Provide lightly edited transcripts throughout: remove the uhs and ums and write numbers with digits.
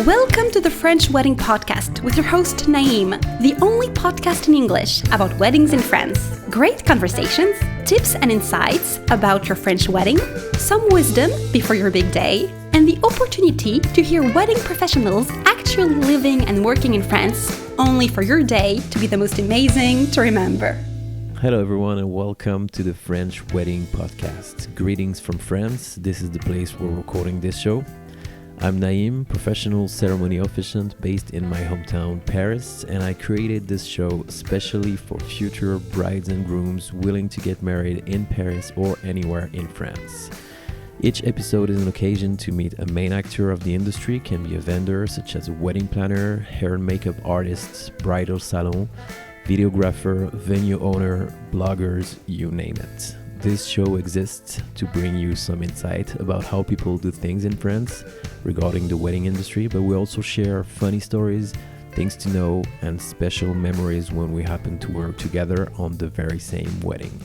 Welcome to the French Wedding Podcast with your host Naïm, the only podcast in English about weddings in France. Great conversations, tips and insights about your French wedding, some wisdom before your big day, and the opportunity to hear wedding professionals actually living and working in France, only for your day to be the most amazing to remember. Hello everyone and welcome to the French Wedding Podcast. Greetings from France. This is the place where we're recording this show. I'm Naïm, professional ceremony officiant based in my hometown, Paris, and I created this show especially for future brides and grooms willing to get married in Paris or anywhere in France. Each episode is an occasion to meet a main actor of the industry, can be a vendor such as a wedding planner, hair and makeup artists, bridal salon, videographer, venue owner, bloggers, you name it. This show exists to bring you some insight about how people do things in France regarding the wedding industry, but we also share funny stories, things to know, and special memories when we happen to work together on the very same wedding.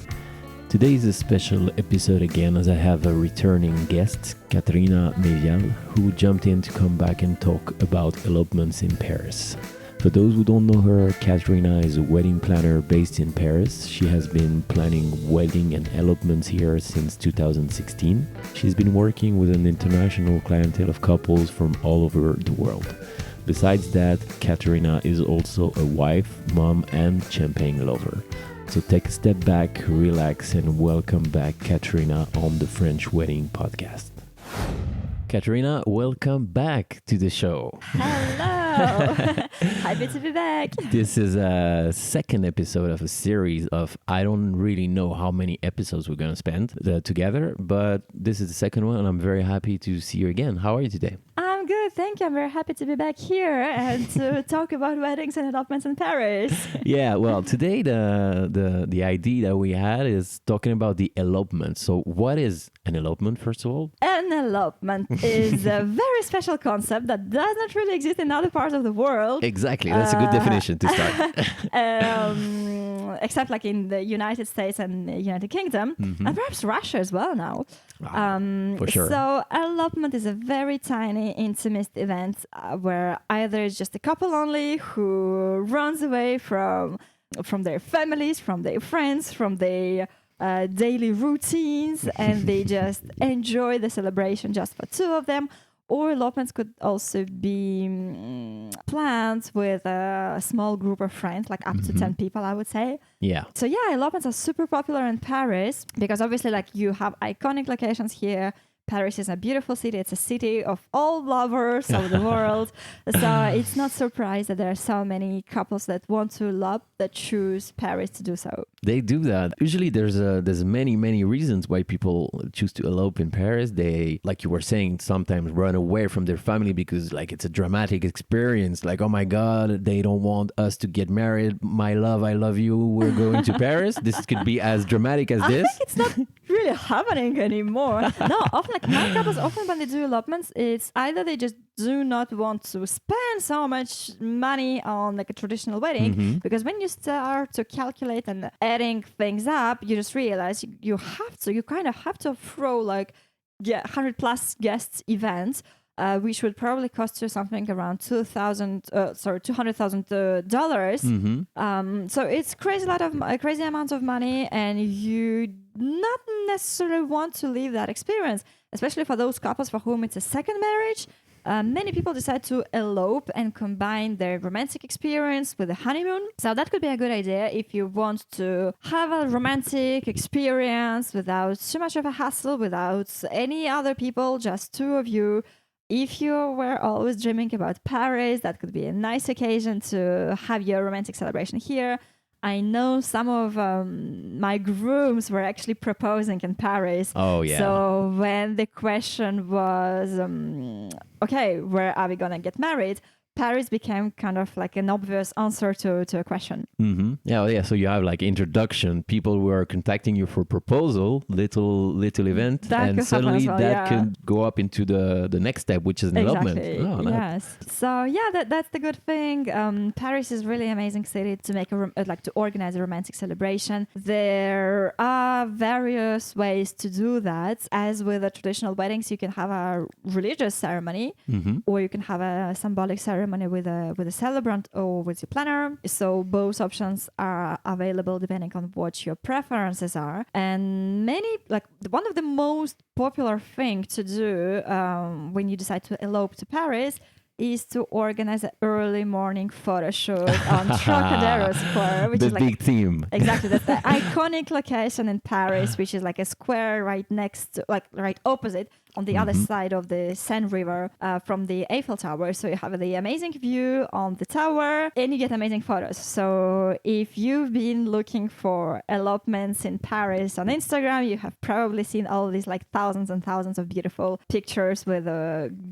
Today is a special episode again as I have a returning guest, Katerina Meyvial, who jumped in to come back and talk about elopements in Paris. For those who don't know her, Katerina is a wedding planner based in Paris. She has been planning wedding and elopements here since 2016. She's been working with an international clientele of couples from all over the world. Besides that, Katerina is also a wife, mom, and champagne lover. So take a step back, relax, and welcome back Katerina on the French Wedding Podcast. Katerina, welcome back to the show. Hello. Happy to be back. This is a second episode of a series of, I don't really know how many episodes we're going to spend together, but this is the second one and I'm very happy to see you again. How are you today? I'm good, thank you. I'm very happy to be back here and to talk about weddings and elopements in Paris. Yeah, well, today the idea that we had is talking about the elopement. So what is an elopement, first of all? An elopement is a very special concept that does not really exist in other parts of the world. Exactly, that's a good definition to start. Except like in the United States and the United Kingdom, and perhaps Russia as well now. For sure. So elopement is a very tiny, intimate event where either it's just a couple only who runs away from their families, from their friends, from their daily routines, and they just enjoy the celebration just for two of them. Or elopements could also be planned with a small group of friends, like up to 10 people, I would say. Yeah. So yeah, elopements are super popular in Paris because obviously like you have iconic locations here. Paris is a beautiful city. It's a city of all lovers of the world. So it's not surprised that there are so many couples that want to elope that choose Paris to do so. They do that. Usually there's many reasons why people choose to elope in Paris. They, like you were saying, sometimes run away from their family because like it's a dramatic experience. Like, oh my God, they don't want us to get married. My love, I love you. We're going to Paris. This could be as dramatic as this. I think it's not really happening anymore. No, often like my couples, often when they do elopements, it's either they just do not want to spend so much money on like a traditional wedding, because when you start to calculate and adding things up, you just realize you kind of have to throw like 100 plus guests events, which would probably cost you something around $200,000. So it's crazy amounts of money, and you not necessarily want to leave that experience, especially for those couples for whom it's a second marriage. Many people decide to elope and combine their romantic experience with a honeymoon. So that could be a good idea if you want to have a romantic experience without too much of a hassle, without any other people, just two of you. If you were always dreaming about Paris, that could be a nice occasion to have your romantic celebration here. I know some of my grooms were actually proposing in Paris. Oh, yeah. So when the question was, okay, where are we going to get married? Paris became kind of like an obvious answer to a question. Mm-hmm. Yeah. So you have like introduction, people who are contacting you for proposal, little event, That and could happen suddenly as well, that yeah. could go up into the next step, which is an elopement. Exactly. Oh, nice. Yes. So yeah, that's the good thing. Paris is really amazing city to make to organize a romantic celebration. There are various ways to do that. As with the traditional weddings, you can have a religious ceremony, Mm-hmm. or you can have a symbolic ceremony with a celebrant or with your planner. So both options are available depending on what your preferences are. And one of the most popular thing to do when you decide to elope to Paris is to organize an early morning photo shoot on Trocadero Square, which The is like big theme. exactly that's the iconic location in Paris, which is like a square right next to, like right opposite on the other side of the Seine River from the Eiffel Tower. So you have the amazing view on the tower and you get amazing photos. So if you've been looking for elopements in Paris on Instagram, you have probably seen all these like thousands and thousands of beautiful pictures with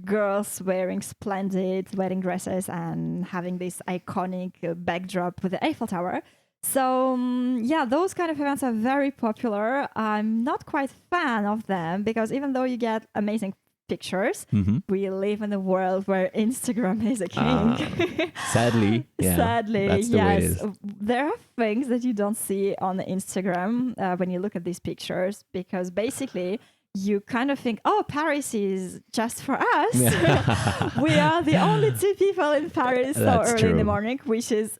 girls wearing splendid wedding dresses and having this iconic backdrop with the Eiffel Tower. So yeah, those kind of events are very popular. I'm not quite fan of them because even though you get amazing pictures, we live in a world where Instagram is a king. Sadly, yeah, Sadly, that's the way it yes. is. There are things that you don't see on Instagram when you look at these pictures because basically you kind of think, oh, Paris is just for us. We are the only two people in Paris so That's early in the true. morning, which is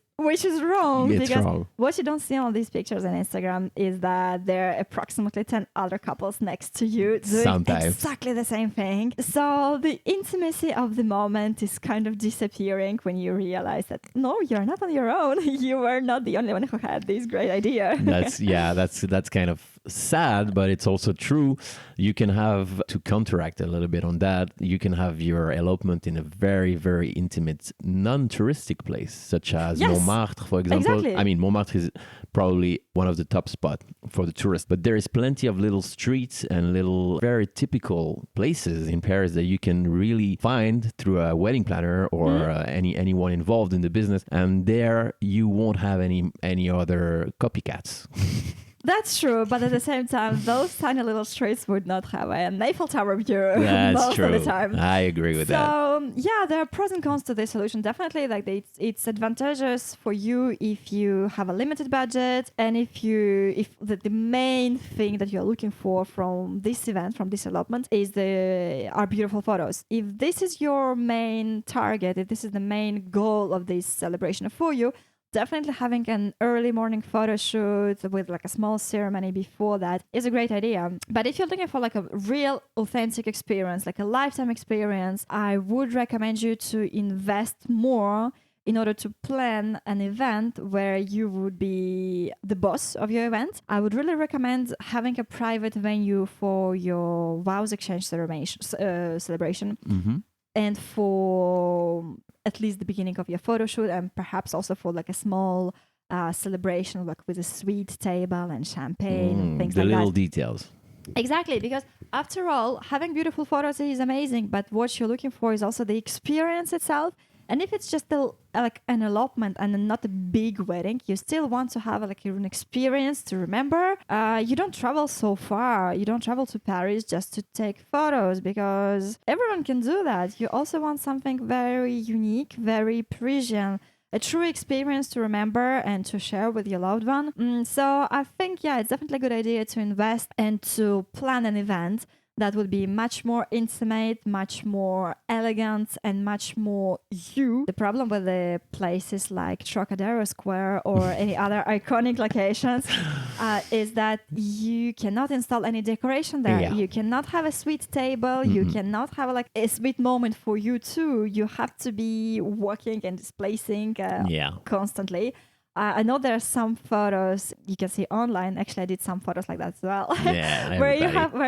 wrong It's because wrong. what you don't see on these pictures on Instagram is that there are approximately 10 other couples next to you doing Sometimes. exactly the same thing. So the intimacy of the moment is kind of disappearing when you realize that no, you're not on your own. You were not the only one who had this great idea. That's kind of sad, but it's also true. You can have, to counteract a little bit on that, you can have your elopement in a very, very intimate, non-touristic place, such as Yes. Montmartre, for example. Exactly. I mean, Montmartre is probably one of the top spots for the tourists, but there is plenty of little streets and little very typical places in Paris that you can really find through a wedding planner or anyone involved in the business, and there you won't have any other copycats. That's true, but at the same time, those tiny little streets would not have an Eiffel Tower view That's most true. of the time. I agree with that. So yeah, there are pros and cons to this solution. Definitely, like it's advantageous for you if you have a limited budget, and if the main thing that you're looking for from this event, from this elopement, is our beautiful photos. If this is your main target, if this is the main goal of this celebration for you, definitely having an early morning photo shoot with like a small ceremony before that is a great idea. But if you're looking for like a real authentic experience, like a lifetime experience, I would recommend you to invest more in order to plan an event where you would be the boss of your event. I would really recommend having a private venue for your vows exchange celebration. And for at least the beginning of your photo shoot, and perhaps also for like a small celebration, like with a sweet table and champagne and things The like little that. details. Exactly, because after all, having beautiful photos is amazing, but what you're looking for is also the experience itself. And if it's just like an elopement and not a big wedding, you still want to have like an experience to remember. You don't travel so far. You don't travel to Paris just to take photos because everyone can do that. You also want something very unique, very Parisian, a true experience to remember and to share with your loved one. So I think, yeah, it's definitely a good idea to invest and to plan an event that would be much more intimate, much more elegant, and much more you. The problem with the places like Trocadero Square or any other iconic locations is that you cannot install any decoration there. Yeah. You cannot have a sweet table. You cannot have like a sweet moment for you too. You have to be walking and displacing constantly. I know there are some photos you can see online. Actually, I did some photos like that as well. Yeah, where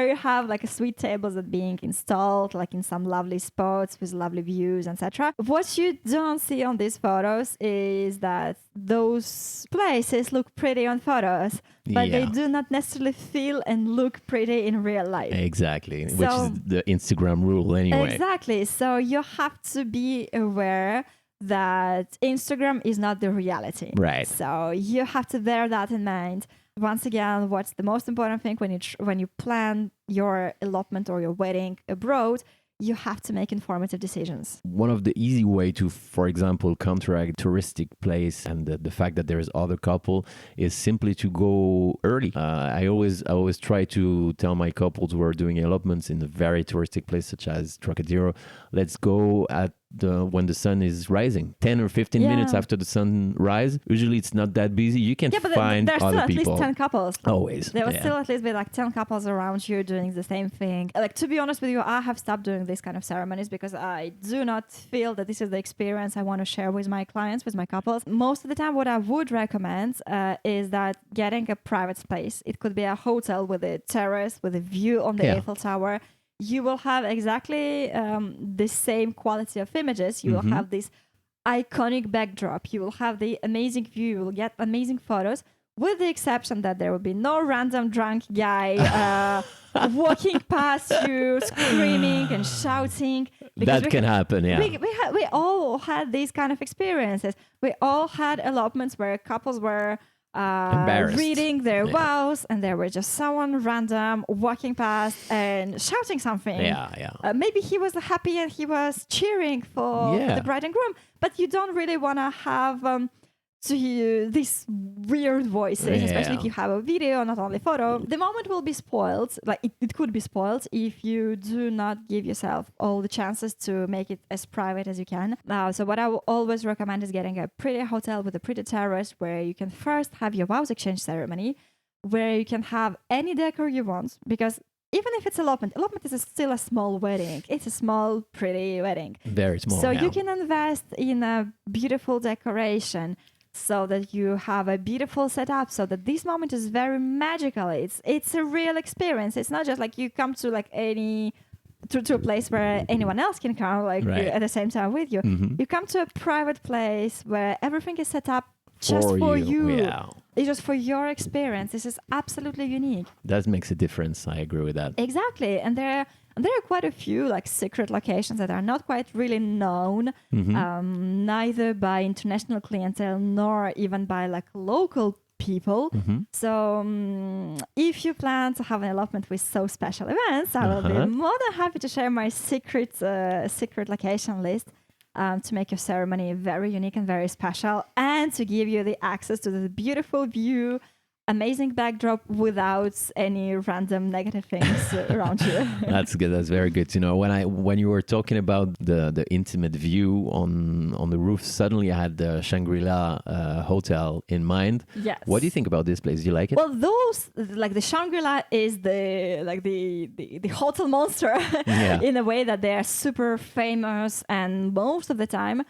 you have like a sweet tables that being installed like in some lovely spots with lovely views, etc. What you don't see on these photos is that those places look pretty on photos, but they do not necessarily feel and look pretty in real life. Exactly, So, which is the Instagram rule anyway. Exactly. So you have to be aware that Instagram is not the reality. Right. So you have to bear that in mind. Once again, what's the most important thing when you plan your elopement or your wedding abroad? You have to make informative decisions. One of the easy way to, for example, counteract touristic place and the fact that there is other couple is simply to go early. I always try to tell my couples who are doing elopements in a very touristic place such as Trocadero, let's go at when the sun is rising, 10 or 15 minutes after the sun rise. Usually it's not that busy. You can find there's other still people. at least 10 couples. Always. There will still at least be like 10 couples around you doing the same thing. Like, to be honest with you, I have stopped doing this kind of ceremonies because I do not feel that this is the experience I want to share with my clients, with my couples. Most of the time, what I would recommend is that getting a private space. It could be a hotel with a terrace, with a view on the Eiffel Tower. You will have exactly the same quality of images. You will have this iconic backdrop. You will have the amazing view. You will get amazing photos, with the exception that there will be no random drunk guy walking past you, screaming and shouting. That can happen, yeah. We all had these kind of experiences. We all had elopements where couples were reading their vows, and there were just someone random walking past and shouting something. Maybe he was happy and he was cheering for the bride and groom, but you don't really want to have to hear these weird voices, especially if you have a video, not only photo. The moment will be spoiled, like it could be spoiled if you do not give yourself all the chances to make it as private as you can. So what I will always recommend is getting a pretty hotel with a pretty terrace where you can first have your vows exchange ceremony, where you can have any decor you want, because even if it's elopement is still a small wedding. It's a small, pretty wedding. Very small. So you can invest in a beautiful decoration, so that you have a beautiful setup, so that this moment is very magical. It's a real experience. It's not just like you come to like to a place where anyone else can come at the same time with you. You come to a private place where everything is set up just for you. Yeah. It's just for your experience. This is absolutely unique. That makes a difference. I agree with that. Exactly. And there are quite a few like secret locations that are not quite really known, neither by international clientele nor even by like local people. So if you plan to have an elopement with so special events, I will be more than happy to share my secret location list to make your ceremony very unique and very special, and to give you the access to the beautiful view, amazing backdrop without any random negative things around you. That's good. That's very good to know. When you were talking about the intimate view on the roof, suddenly I had the Shangri-La hotel in mind. Yes. What do you think about this place? Do you like it? Well, those like the Shangri-La is the hotel monster in a way that they are super famous, and most of the time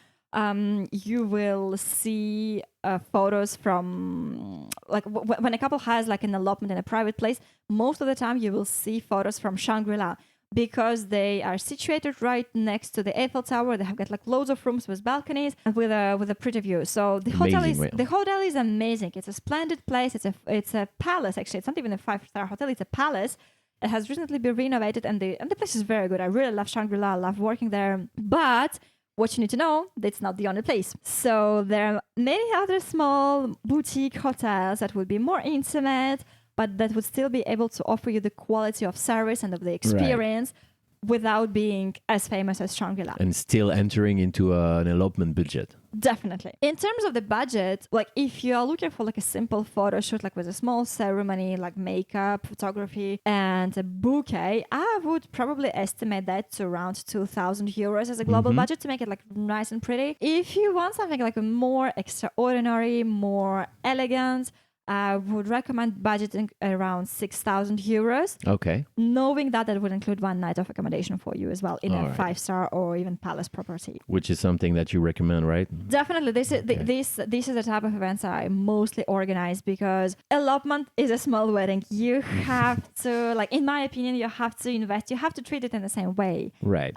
you will see photos from like when a couple has like an elopement in a private place. Most of the time you will see photos from Shangri-La, because they are situated right next to the Eiffel Tower. They have got like loads of rooms with balconies and with a pretty view. So the hotel is amazing. It's a splendid place. It's a palace, actually. It's not even a 5-star hotel. It's a palace. It has recently been renovated, and the place is very good. I really love Shangri-La. I love working there. But what you need to know, that's not the only place. So there are many other small boutique hotels that would be more intimate, but that would still be able to offer you the quality of service and of the experience without being as famous as Shangri-La. And still entering into an elopement budget. Definitely. In terms of the budget, like if you are looking for like a simple photo shoot, like with a small ceremony, like makeup, photography, and a bouquet, I would probably estimate that to around 2,000 euros as a global budget to make it like nice and pretty. If you want something like a more extraordinary, more elegant, I would recommend budgeting around 6,000 euros. Okay. Knowing that would include one night of accommodation for you as well in a 5-star or even palace property. Which is something that you recommend, right? Definitely. This is the type of events I mostly organize, because elopement is a small wedding. You have to, like, in my opinion, you have to invest. You have to treat it in the same way. Right.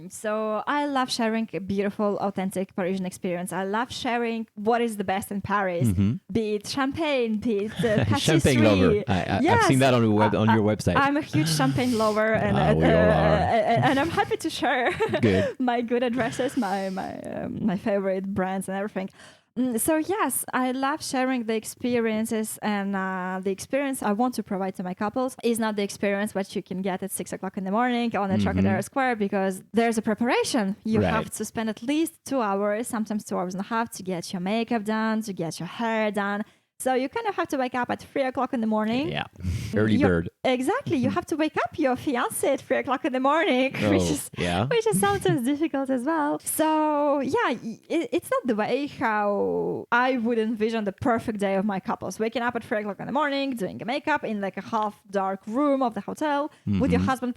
So I love sharing a beautiful, authentic Parisian experience. I love sharing what is the best in Paris, be it champagne, champagne, be it patisserie. Champagne lover. I've seen that on your website. I'm a huge champagne lover, and we all are. and I'm happy to share Good. my good addresses, my favorite brands and everything. So yes, I love sharing the experiences, and the experience I want to provide to my couples is not the experience what you can get at 6 o'clock in the morning on the Trocadero Square, because there's a preparation. You Right. have to spend at least 2 hours, sometimes 2 hours and a half, to get your makeup done, to get your hair done. So you kind of have to wake up at 3 o'clock in the morning. Yeah. Early bird. Exactly. You have to wake up your fiance at 3 o'clock in the morning, which is sometimes difficult as well. So yeah, it's not the way how I would envision the perfect day of my couples. Waking up at 3 o'clock in the morning, doing a makeup in like a half dark room of the hotel with your husband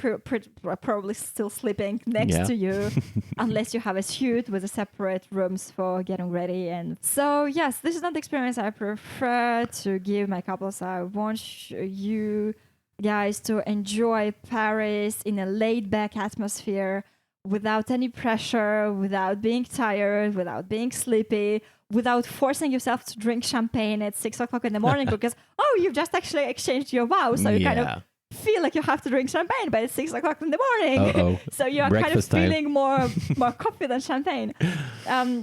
probably still sleeping next to you, unless you have a suite with a separate rooms for getting ready. And so yes, this is not the experience I prefer to give my couples. I want you guys to enjoy Paris in a laid back atmosphere, without any pressure, without being tired, without being sleepy, without forcing yourself to drink champagne at 6 o'clock in the morning because you've just actually exchanged your vows, so you kind of feel like you have to drink champagne, but it's 6 o'clock in the morning. So you are Breakfast kind of feeling time. more coffee than champagne.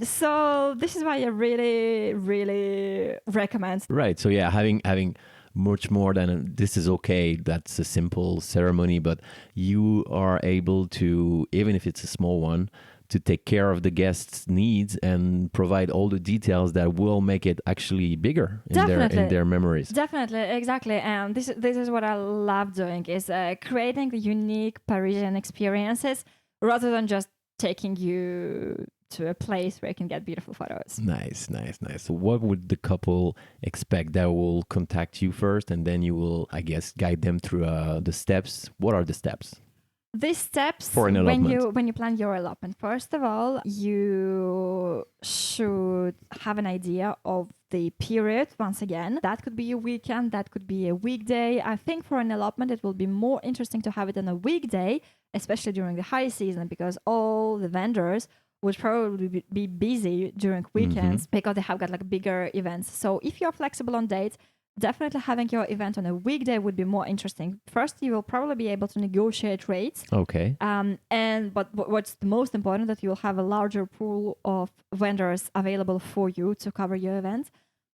So this is why I really, really recommend. Right. So yeah, having much more than this is okay. That's a simple ceremony, but you are able to, even if it's a small one, to take care of the guests' needs and provide all the details that will make it actually bigger in their memories. Definitely, exactly. And this is what I love doing, is creating unique Parisian experiences rather than just taking you to a place where you can get beautiful photos. Nice. So what would the couple expect? That will contact you first, and then you will, I guess, guide them through the steps. What are the steps? These steps, for an elopement. when you plan your elopement, first of all, you should have an idea of the period. Once again, that could be a weekend, that could be a weekday. I think for an elopement, it will be more interesting to have it on a weekday, especially during the high season, because all the vendors would probably be busy during weekends because they have got like bigger events. So if you're flexible on dates, definitely having your event on a weekday would be more interesting. First, you will probably be able to negotiate rates. Okay. But what's the most important, that you will have a larger pool of vendors available for you to cover your event.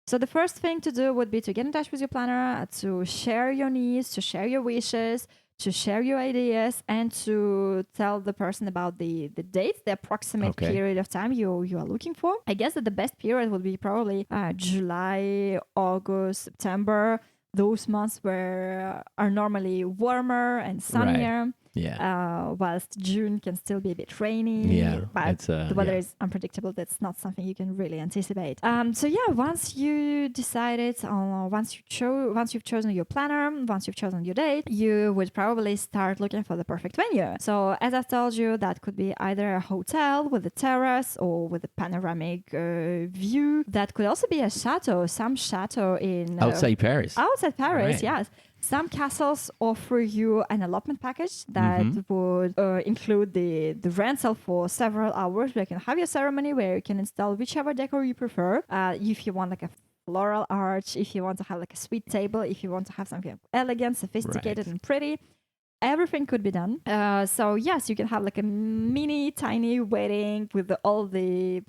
So the first thing to do would be to get in touch with your planner, to share your needs, to share your wishes, to share your ideas, and to tell the person about the dates, the approximate period of time you are looking for. I guess that the best period would be probably July, August, September, those months where are normally warmer and sunnier. Right. Yeah. Whilst June can still be a bit rainy. Yeah. But the weather is unpredictable. That's not something you can really anticipate. So yeah, once you decided, once you've chosen your planner, once you've chosen your date, you would probably start looking for the perfect venue. So as I've told you, that could be either a hotel with a terrace or with a panoramic view. That could also be a chateau. Some chateau in outside Paris. Outside Paris, right. Yes. Some castles offer you an elopement package that would include the rental for several hours, where you can have your ceremony, where you can install whichever decor you prefer. If you want like a floral arch, if you want to have like a sweet table, if you want to have something elegant, sophisticated, and pretty, everything could be done. So yes, you can have like a mini tiny wedding with all the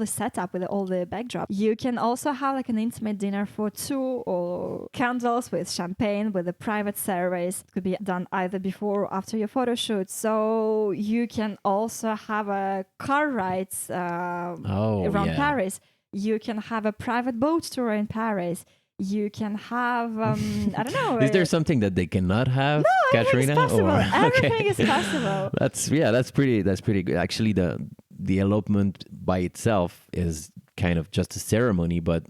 setup, with all the backdrop. You can also have like an intimate dinner for two, or candles with champagne, with a private service. It could be done either before or after your photo shoot. So you can also have a car rides around Paris. You can have a private boat tour in Paris. You can have, I don't know. Is there something that they cannot have, no, Katerina? Everything is possible. That's pretty good. Actually, the elopement by itself is kind of just a ceremony, but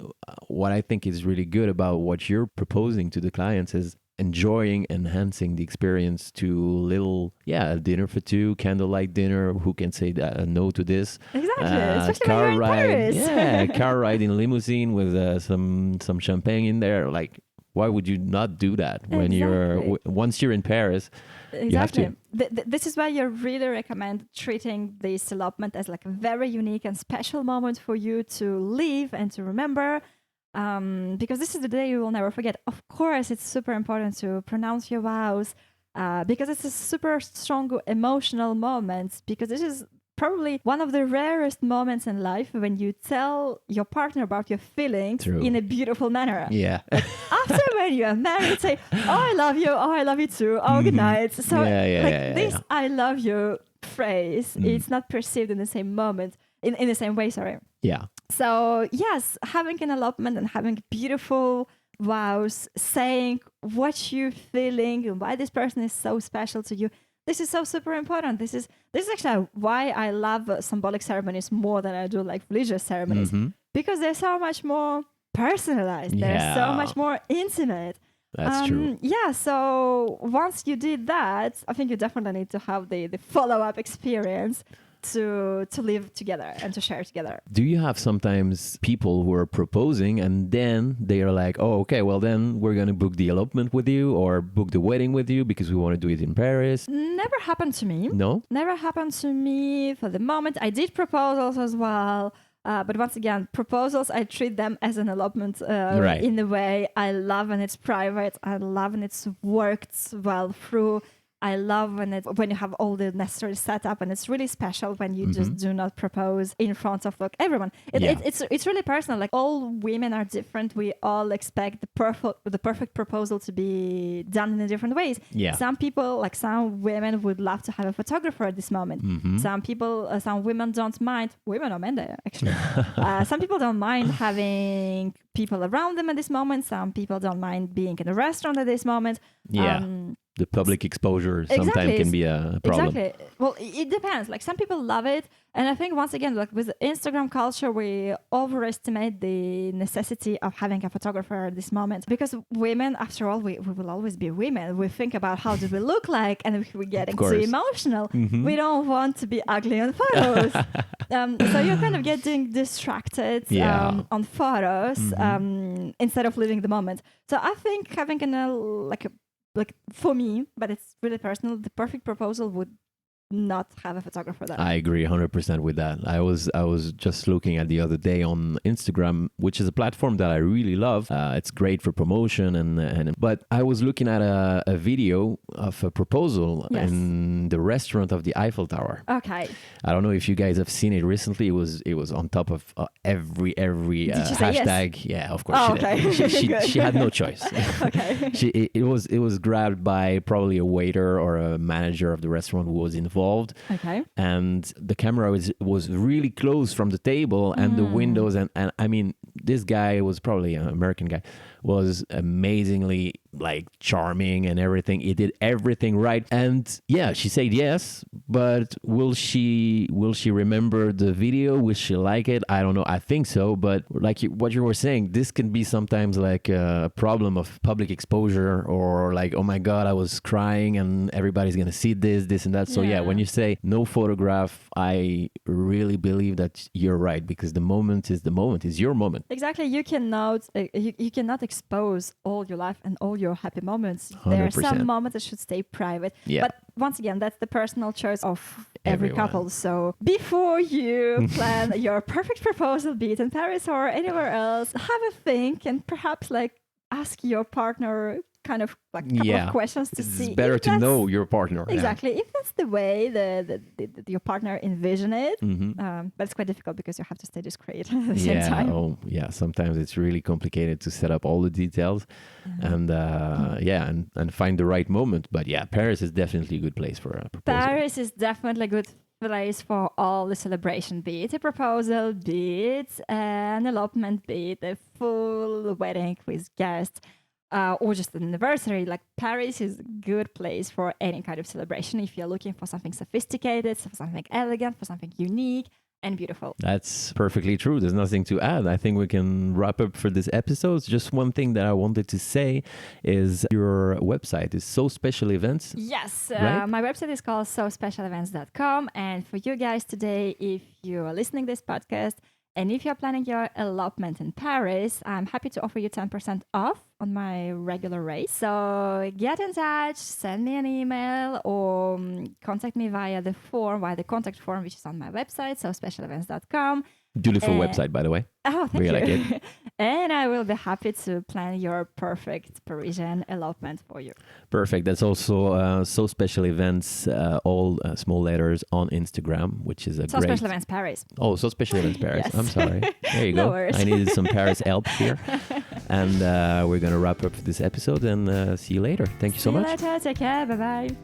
what I think is really good about what you're proposing to the clients is enhancing the experience to a dinner for two, candlelight dinner. Who can say no to this? Exactly, especially car when you're in ride. Paris. Car ride in limousine with some champagne in there. Like, why would you not do that when once you're in Paris? Exactly. You have to. This is why I really recommend treating this elopement as like a very unique and special moment for you to live and to remember. because this is the day you will never forget. Of course, it's super important to pronounce your vows because it's a super strong emotional moment, because this is probably one of the rarest moments in life when you tell your partner about your feelings in a beautiful manner. Yeah. Like after when you are married, say, "Oh, I love you. Oh, I love you too. Oh, good night." So this "I love you" phrase, it's not perceived in the same moment, in the same way. Sorry. Yeah. So yes, having an elopement and having beautiful vows, saying what you're feeling and why this person is so special to you. This is so super important. This is actually why I love symbolic ceremonies more than I do like religious ceremonies, because they're so much more personalized. They're so much more intimate. That's true. Yeah. So once you did that, I think you definitely need to have the follow-up experience to live together and to share together. Do you have sometimes people who are proposing and then they are like, oh, okay, well then we're going to book the elopement with you or book the wedding with you because we want to do it in Paris? Never happened to me. No? Never happened to me for the moment. I did proposals as well. But once again, proposals, I treat them as an elopement in a way. I love when it's private. I love when it's worked well through. I love when you have all the necessary setup, and it's really special when you just do not propose in front of everyone. It's really personal. Like all women are different. We all expect the perfect proposal to be done in different ways. Yeah. Some people, like some women, would love to have a photographer at this moment. Some people, some women don't mind. Women or men, actually. Some people don't mind having people around them at this moment. Some people don't mind being in a restaurant at this moment. Yeah. The public exposure sometimes can be a problem. Exactly. Well, it depends. Like some people love it. And I think once again, like with Instagram culture, we overestimate the necessity of having a photographer at this moment, because women, after all, we will always be women. We think about how do we look like, and if we get too emotional, we don't want to be ugly on photos. So you're kind of getting distracted on photos instead of living the moment. So I think having like for me, but it's really personal, the perfect proposal would not have a photographer there. I agree 100% with that. I was just looking at the other day on Instagram, which is a platform that I really love. It's great for promotion but I was looking at a video of a proposal in the restaurant of the Eiffel Tower. Okay. I don't know if you guys have seen it recently. It was on top of every hashtag. Yes? Yeah, of course she had no choice. Okay. It was grabbed by probably a waiter or a manager of the restaurant who was involved. Okay. And the camera was really close from the table and the windows. And I mean, this guy was probably an American guy, was amazingly like charming and everything. He did everything right. And yeah, she said yes, but will she remember the video? Will she like it? I don't know. I think so. But like what you were saying, this can be sometimes like a problem of public exposure, or like, oh my God, I was crying and everybody's going to see this and that. So yeah, when you say no photograph, I really believe that you're right, because the moment is your moment. Exactly. You cannot expose all your life and all your happy moments. 100%. There are some moments that should stay private. Yeah. But once again, that's the personal choice of every Everyone. couple. So before you plan your perfect proposal, be it in Paris or anywhere else, have a think and perhaps like ask your partner kind of like a couple of questions to see. It's better to know your partner. Exactly. If that's the way your partner envision it. But it's quite difficult because you have to stay discreet at the same time. Oh, yeah. Sometimes it's really complicated to set up all the details and find the right moment. But yeah, Paris is definitely a good place for a proposal. Paris is definitely a good place for all the celebration, be it a proposal, be it an elopement, be it a full wedding with guests. Or just an anniversary. Like Paris is a good place for any kind of celebration if you're looking for something sophisticated, for something elegant, for something unique and beautiful. That's perfectly true. There's nothing to add. I think we can wrap up for this episode. Just one thing that I wanted to say is your website is So Special Events. Yes, right? My website is called sospecialevents.com. And for you guys today, if you are listening to this podcast, and if you're planning your elopement in Paris, I'm happy to offer you 10% off on my regular rate. So get in touch, send me an email, or contact me via the contact form, which is on my website, so specialevents.com. Beautiful website, by the way. Oh, thank really you. like it. And I will be happy to plan your perfect Parisian elopement for you. Perfect. That's also So Special Events, all small letters on Instagram, which is a So great... Special Events Paris. Oh, So Special Events Paris. Yes. I'm sorry. There you No go. worries. I needed some Paris help here. And we're going to wrap up this episode and see you later. Thank you so much. See you later. Take care. Bye-bye.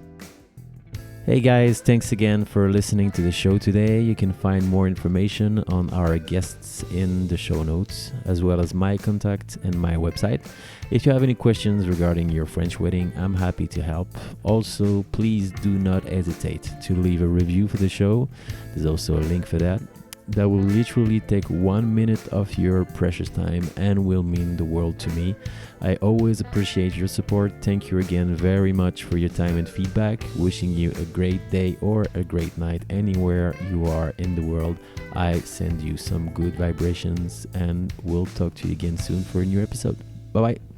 Hey guys, thanks again for listening to the show today. You can find more information on our guests in the show notes, as well as my contact and my website. If you have any questions regarding your French wedding, I'm happy to help. Also, please do not hesitate to leave a review for the show. There's also a link for that. That will literally take 1 minute of your precious time and will mean the world to me. I always appreciate your support. Thank you again very much for your time and feedback. Wishing you a great day or a great night anywhere you are in the world. I send you some good vibrations and we'll talk to you again soon for a new episode. Bye bye.